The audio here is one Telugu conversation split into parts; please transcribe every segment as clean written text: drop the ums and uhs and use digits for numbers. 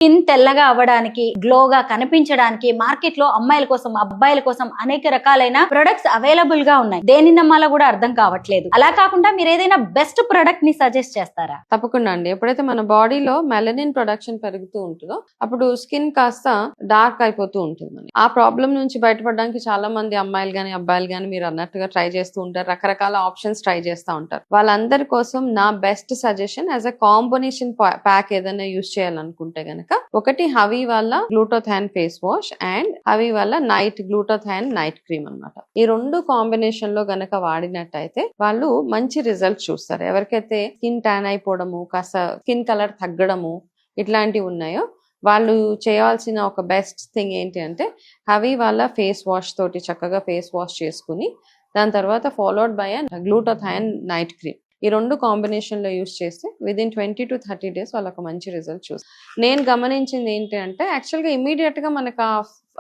స్కిన్ తెల్లగా అవ్వడానికి, గ్లోగా కనిపించడానికి మార్కెట్ లో అమ్మాయిల కోసం, అబ్బాయిల కోసం అనేక రకాలైన ప్రొడక్ట్స్ అవైలబుల్ గా ఉన్నాయి. దేని నమ్మాలో కూడా అర్థం కావట్లేదు. అలా కాకుండా మీరు ఏదైనా బెస్ట్ ప్రొడక్ట్ ని సజెస్ట్ చేస్తారా? తప్పకుండా అండి. ఎప్పుడైతే మన బాడీలో మెలనిన్ ప్రొడక్షన్ పెరుగుతూ ఉంటుందో అప్పుడు స్కిన్ కాస్త డార్క్ అయిపోతూ ఉంటుంది. ఆ ప్రాబ్లం నుంచి బయటపడడానికి చాలా మంది అమ్మాయిలు గానీ అబ్బాయిలు గానీ మీరు అన్నట్టుగా ట్రై చేస్తూ ఉంటారు. రకరకాల ఆప్షన్స్ ట్రై చేస్తూ ఉంటారు. వాళ్ళందరి కోసం నా best suggestion as a combination pack ఏదైనా యూజ్ చేయాలనుకుంటే గనక ఒకటి హవీ వాళ్ళ గ్లూటోథాన్ ఫేస్ వాష్ అండ్ హవీ వాళ్ళ నైట్ గ్లూటోథాన్ నైట్ క్రీమ్ అన్నమాట. ఈ రెండు కాంబినేషన్ లో గనక వాడినట్టయితే వాళ్ళు మంచి రిజల్ట్ చూస్తారు. ఎవరికైతే స్కిన్ ట్యాన్ అయిపోవడము, కాస్త స్కిన్ కలర్ తగ్గడము ఇట్లాంటివి ఉన్నాయో వాళ్ళు చేయాల్సిన ఒక బెస్ట్ థింగ్ ఏంటి అంటే హవీ వాళ్ళ ఫేస్ వాష్ తోటి చక్కగా ఫేస్ వాష్ చేసుకుని దాని తర్వాత ఫాలోడ్ బై గ్లూటోథాన్ నైట్ క్రీమ్. ఈ రెండు కాంబినేషన్ లో యూస్ చేస్తే విదిన్ 20 to 30 days వాళ్ళకు మంచి రిజల్ట్ చూస్తారు. నేను గమనించింది ఏంటి అంటే యాక్చువల్ గా ఇమీడియట్ గా మనకు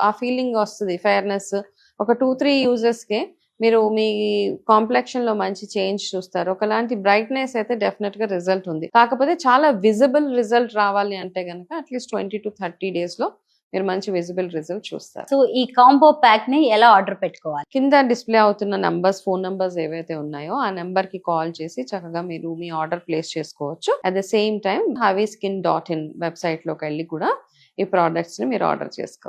ఆ ఫీలింగ్ వస్తుంది, ఫెయిర్నెస్. ఒక 2-3 యూజెస్ కే మీరు మీ కాంప్లెక్షన్ లో మంచి చేంజ్ చూస్తారు. ఒకలాంటి బ్రైట్నెస్ అయితే డెఫినెట్ గా రిజల్ట్ ఉంది. కాకపోతే చాలా విజిబుల్ రిజల్ట్ రావాలి అంటే గనక అట్లీస్ట్ 20 to 30 days లో మీరు మంచి విజిబుల్ రిజల్ట్ చూస్తారు. సో ఈ కాంబో ప్యాక్ ని ఎలా ఆర్డర్ పెట్టుకోవాలి? కింద డిస్ప్లే అవుతున్న నంబర్స్, ఫోన్ నంబర్స్ ఏవైతే ఉన్నాయో ఆ నెంబర్ కి కాల్ చేసి చక్కగా మీరు మీ ఆర్డర్ ప్లేస్ చేసుకోవచ్చు. At the same time havyskin.in website లోకి వెళ్ళి కూడా ఈ ప్రోడక్ట్స్ ని మీరు ఆర్డర్ చేసుకోవచ్చు.